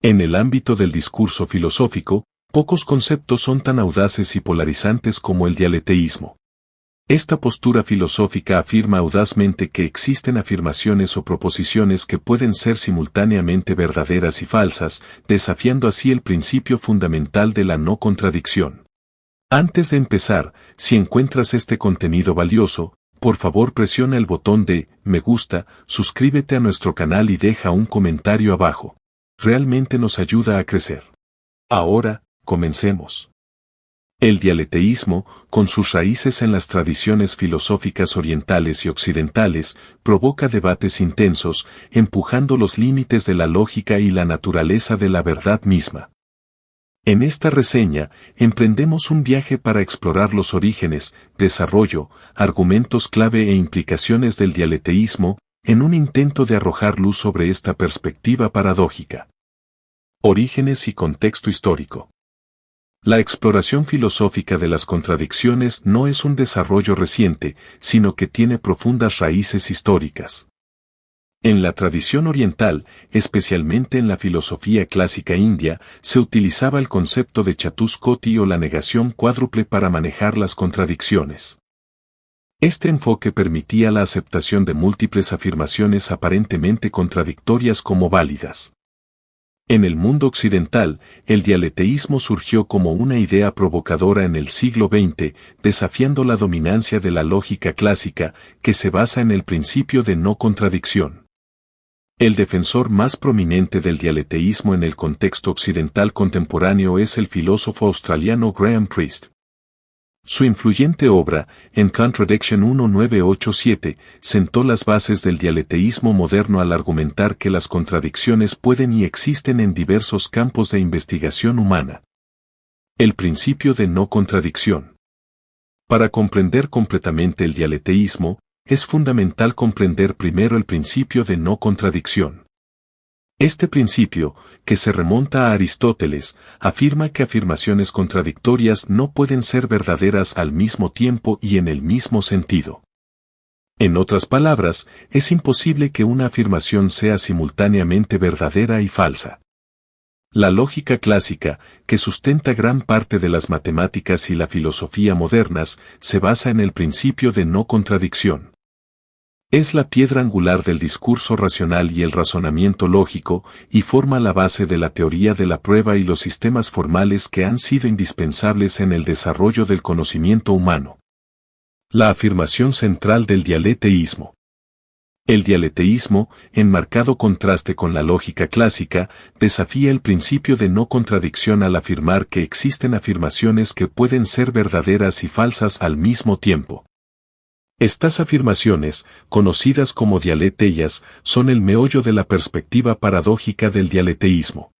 En el ámbito del discurso filosófico, pocos conceptos son tan audaces y polarizantes como el dialeteísmo. Esta postura filosófica afirma audazmente que existen afirmaciones o proposiciones que pueden ser simultáneamente verdaderas y falsas, desafiando así el principio fundamental de la no contradicción. Antes de empezar, si encuentras este contenido valioso, por favor presiona el botón de me gusta, suscríbete a nuestro canal y deja un comentario abajo. Realmente nos ayuda a crecer. Ahora, comencemos. El dialeteísmo, con sus raíces en las tradiciones filosóficas orientales y occidentales, provoca debates intensos, empujando los límites de la lógica y la naturaleza de la verdad misma. En esta reseña, emprendemos un viaje para explorar los orígenes, desarrollo, argumentos clave e implicaciones del dialeteísmo, en un intento de arrojar luz sobre esta perspectiva paradójica. Orígenes y contexto histórico. La exploración filosófica de las contradicciones no es un desarrollo reciente, sino que tiene profundas raíces históricas. En la tradición oriental, especialmente en la filosofía clásica india, se utilizaba el concepto de Chatuskoti o la negación cuádruple para manejar las contradicciones. Este enfoque permitía la aceptación de múltiples afirmaciones aparentemente contradictorias como válidas. En el mundo occidental, el dialeteísmo surgió como una idea provocadora en el siglo XX, desafiando la dominancia de la lógica clásica, que se basa en el principio de no contradicción. El defensor más prominente del dialeteísmo en el contexto occidental contemporáneo es el filósofo australiano Graham Priest. Su influyente obra, En Contradiction 1987, sentó las bases del dialeteísmo moderno al argumentar que las contradicciones pueden y existen en diversos campos de investigación humana. El principio de no contradicción. Para comprender completamente el dialeteísmo, es fundamental comprender primero el principio de no contradicción. Este principio, que se remonta a Aristóteles, afirma que afirmaciones contradictorias no pueden ser verdaderas al mismo tiempo y en el mismo sentido. En otras palabras, es imposible que una afirmación sea simultáneamente verdadera y falsa. La lógica clásica, que sustenta gran parte de las matemáticas y la filosofía modernas, se basa en el principio de no contradicción. Es la piedra angular del discurso racional y el razonamiento lógico, y forma la base de la teoría de la prueba y los sistemas formales que han sido indispensables en el desarrollo del conocimiento humano. La afirmación central del dialeteísmo. El dialeteísmo, en marcado contraste con la lógica clásica, desafía el principio de no contradicción al afirmar que existen afirmaciones que pueden ser verdaderas y falsas al mismo tiempo. Estas afirmaciones, conocidas como dialeteias, son el meollo de la perspectiva paradójica del dialeteísmo.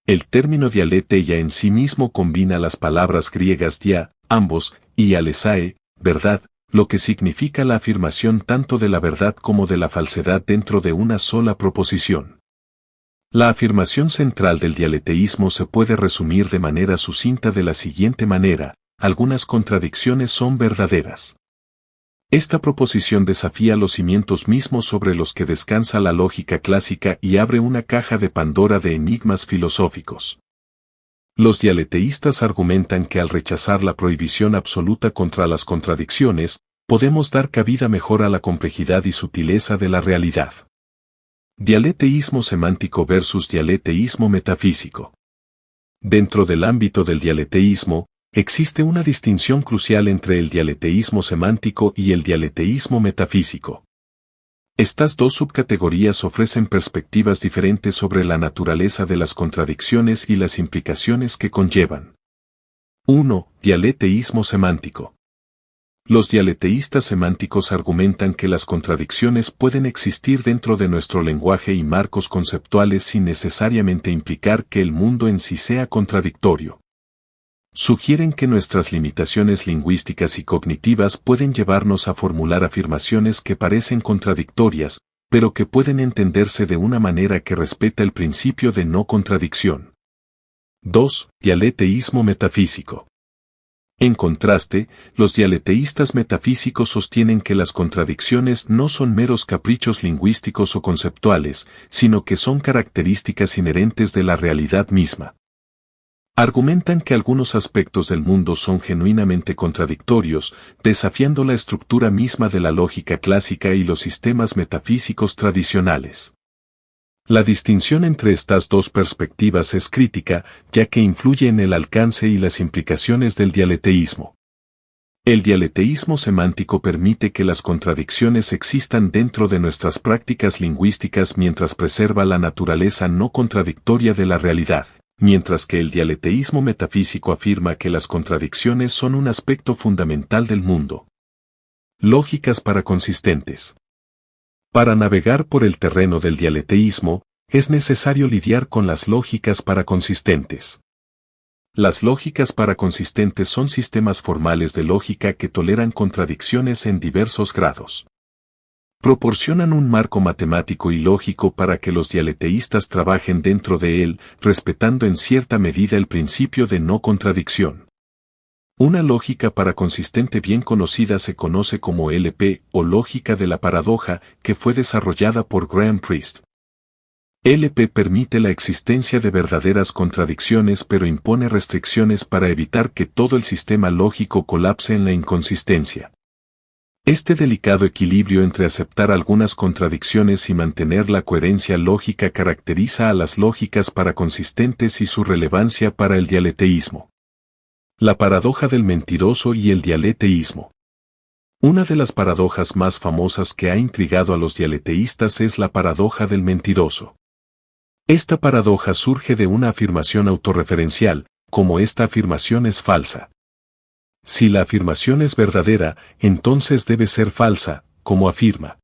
El término dialeteia en sí mismo combina las palabras griegas dia, ambos, y alesae, verdad, lo que significa la afirmación tanto de la verdad como de la falsedad dentro de una sola proposición. La afirmación central del dialeteísmo se puede resumir de manera sucinta de la siguiente manera: algunas contradicciones son verdaderas. Esta proposición desafía los cimientos mismos sobre los que descansa la lógica clásica y abre una caja de Pandora de enigmas filosóficos. Los dialeteístas argumentan que al rechazar la prohibición absoluta contra las contradicciones, podemos dar cabida mejor a la complejidad y sutileza de la realidad. Dialeteísmo semántico versus dialeteísmo metafísico. Dentro del ámbito del dialeteísmo, existe una distinción crucial entre el dialeteísmo semántico y el dialeteísmo metafísico. Estas dos subcategorías ofrecen perspectivas diferentes sobre la naturaleza de las contradicciones y las implicaciones que conllevan. 1. Dialeteísmo semántico. Los dialeteístas semánticos argumentan que las contradicciones pueden existir dentro de nuestro lenguaje y marcos conceptuales sin necesariamente implicar que el mundo en sí sea contradictorio. Sugieren que nuestras limitaciones lingüísticas y cognitivas pueden llevarnos a formular afirmaciones que parecen contradictorias, pero que pueden entenderse de una manera que respeta el principio de no contradicción. 2. Dialeteísmo metafísico. En contraste, los dialeteístas metafísicos sostienen que las contradicciones no son meros caprichos lingüísticos o conceptuales, sino que son características inherentes de la realidad misma. Argumentan que algunos aspectos del mundo son genuinamente contradictorios, desafiando la estructura misma de la lógica clásica y los sistemas metafísicos tradicionales. La distinción entre estas dos perspectivas es crítica, ya que influye en el alcance y las implicaciones del dialeteísmo. El dialeteísmo semántico permite que las contradicciones existan dentro de nuestras prácticas lingüísticas mientras preserva la naturaleza no contradictoria de la realidad, mientras que el dialeteísmo metafísico afirma que las contradicciones son un aspecto fundamental del mundo. Lógicas para consistentes. Para navegar por el terreno del dialeteísmo, es necesario lidiar con las lógicas paraconsistentes. Las lógicas paraconsistentes son sistemas formales de lógica que toleran contradicciones en diversos grados. Proporcionan un marco matemático y lógico para que los dialeteístas trabajen dentro de él, respetando en cierta medida el principio de no contradicción. Una lógica paraconsistente bien conocida se conoce como LP o lógica de la paradoja, que fue desarrollada por Graham Priest. LP permite la existencia de verdaderas contradicciones pero impone restricciones para evitar que todo el sistema lógico colapse en la inconsistencia. Este delicado equilibrio entre aceptar algunas contradicciones y mantener la coherencia lógica caracteriza a las lógicas paraconsistentes y su relevancia para el dialeteísmo. La paradoja del mentiroso y el dialeteísmo. Una de las paradojas más famosas que ha intrigado a los dialeteístas es la paradoja del mentiroso. Esta paradoja surge de una afirmación autorreferencial, como esta afirmación es falsa. Si la afirmación es verdadera, entonces debe ser falsa, como afirma.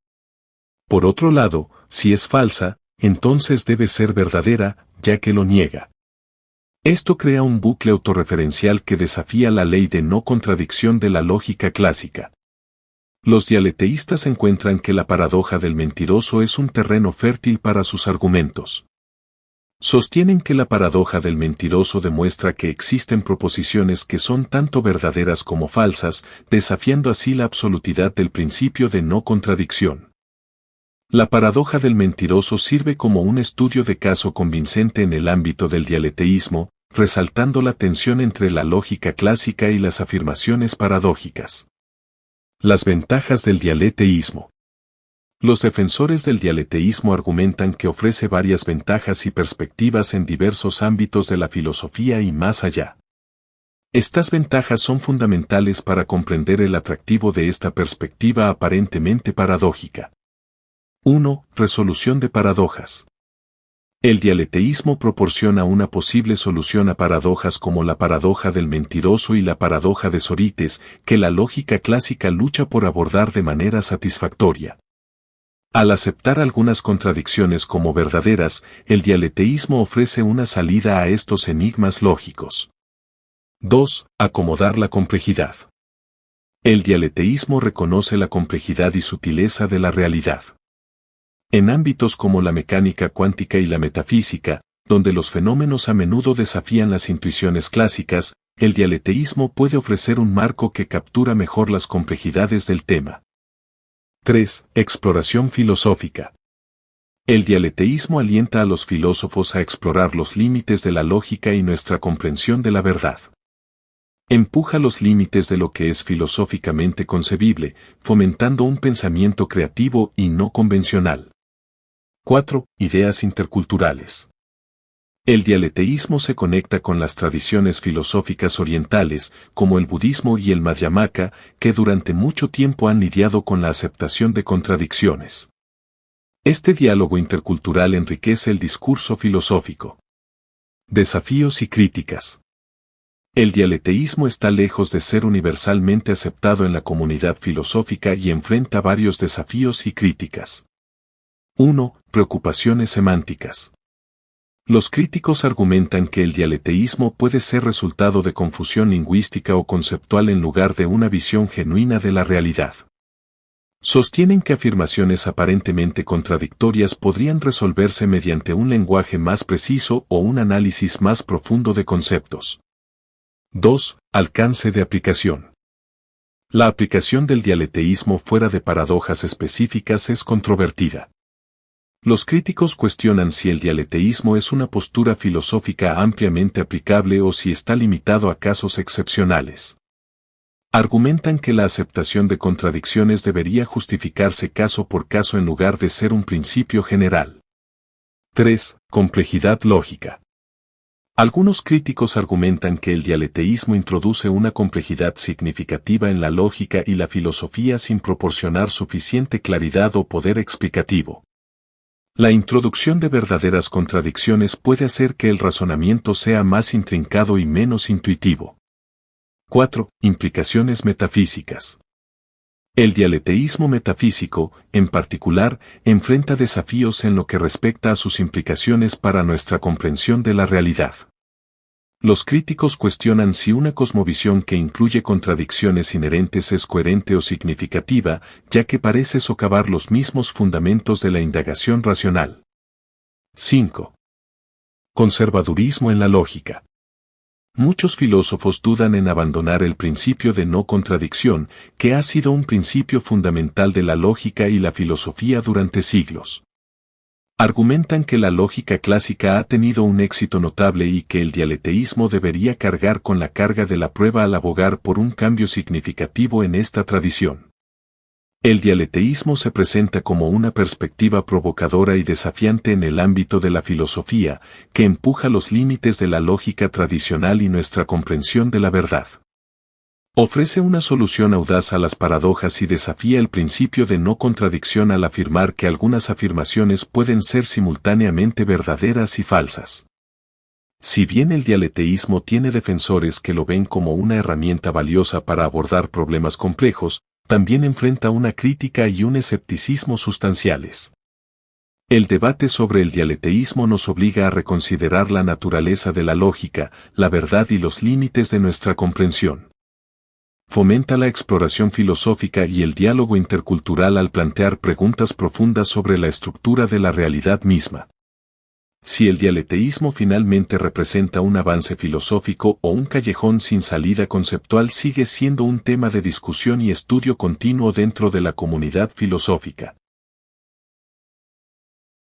Por otro lado, si es falsa, entonces debe ser verdadera, ya que lo niega. Esto crea un bucle autorreferencial que desafía la ley de no contradicción de la lógica clásica. Los dialeteístas encuentran que la paradoja del mentiroso es un terreno fértil para sus argumentos. Sostienen que la paradoja del mentiroso demuestra que existen proposiciones que son tanto verdaderas como falsas, desafiando así la absolutidad del principio de no contradicción. La paradoja del mentiroso sirve como un estudio de caso convincente en el ámbito del dialeteísmo, resaltando la tensión entre la lógica clásica y las afirmaciones paradójicas. Las ventajas del dialeteísmo. Los defensores del dialeteísmo argumentan que ofrece varias ventajas y perspectivas en diversos ámbitos de la filosofía y más allá. Estas ventajas son fundamentales para comprender el atractivo de esta perspectiva aparentemente paradójica. 1. Resolución de paradojas. El dialeteísmo proporciona una posible solución a paradojas como la paradoja del mentiroso y la paradoja de Sócrates, que la lógica clásica lucha por abordar de manera satisfactoria. Al aceptar algunas contradicciones como verdaderas, el dialeteísmo ofrece una salida a estos enigmas lógicos. 2. Acomodar la complejidad. El dialeteísmo reconoce la complejidad y sutileza de la realidad. En ámbitos como la mecánica cuántica y la metafísica, donde los fenómenos a menudo desafían las intuiciones clásicas, el dialeteísmo puede ofrecer un marco que captura mejor las complejidades del tema. 3. Exploración filosófica. El dialeteísmo alienta a los filósofos a explorar los límites de la lógica y nuestra comprensión de la verdad. Empuja los límites de lo que es filosóficamente concebible, fomentando un pensamiento creativo y no convencional. 4. Ideas interculturales. El dialeteísmo se conecta con las tradiciones filosóficas orientales, como el budismo y el madhyamaka, que durante mucho tiempo han lidiado con la aceptación de contradicciones. Este diálogo intercultural enriquece el discurso filosófico. Desafíos y críticas. El dialeteísmo está lejos de ser universalmente aceptado en la comunidad filosófica y enfrenta varios desafíos y críticas. 1. Preocupaciones semánticas. Los críticos argumentan que el dialeteísmo puede ser resultado de confusión lingüística o conceptual en lugar de una visión genuina de la realidad. Sostienen que afirmaciones aparentemente contradictorias podrían resolverse mediante un lenguaje más preciso o un análisis más profundo de conceptos. 2. Alcance de aplicación. La aplicación del dialeteísmo fuera de paradojas específicas es controvertida. Los críticos cuestionan si el dialeteísmo es una postura filosófica ampliamente aplicable o si está limitado a casos excepcionales. Argumentan que la aceptación de contradicciones debería justificarse caso por caso en lugar de ser un principio general. 3. Complejidad lógica. Algunos críticos argumentan que el dialeteísmo introduce una complejidad significativa en la lógica y la filosofía sin proporcionar suficiente claridad o poder explicativo. La introducción de verdaderas contradicciones puede hacer que el razonamiento sea más intrincado y menos intuitivo. 4. Implicaciones metafísicas. El dialeteísmo metafísico, en particular, enfrenta desafíos en lo que respecta a sus implicaciones para nuestra comprensión de la realidad. Los críticos cuestionan si una cosmovisión que incluye contradicciones inherentes es coherente o significativa, ya que parece socavar los mismos fundamentos de la indagación racional. 5. Conservadurismo en la lógica. Muchos filósofos dudan en abandonar el principio de no contradicción, que ha sido un principio fundamental de la lógica y la filosofía durante siglos. Argumentan que la lógica clásica ha tenido un éxito notable y que el dialeteísmo debería cargar con la carga de la prueba al abogar por un cambio significativo en esta tradición. El dialeteísmo se presenta como una perspectiva provocadora y desafiante en el ámbito de la filosofía, que empuja los límites de la lógica tradicional y nuestra comprensión de la verdad. Ofrece una solución audaz a las paradojas y desafía el principio de no contradicción al afirmar que algunas afirmaciones pueden ser simultáneamente verdaderas y falsas. Si bien el dialeteísmo tiene defensores que lo ven como una herramienta valiosa para abordar problemas complejos, también enfrenta una crítica y un escepticismo sustanciales. El debate sobre el dialeteísmo nos obliga a reconsiderar la naturaleza de la lógica, la verdad y los límites de nuestra comprensión. Fomenta la exploración filosófica y el diálogo intercultural al plantear preguntas profundas sobre la estructura de la realidad misma. Si el dialeteísmo finalmente representa un avance filosófico o un callejón sin salida conceptual, sigue siendo un tema de discusión y estudio continuo dentro de la comunidad filosófica.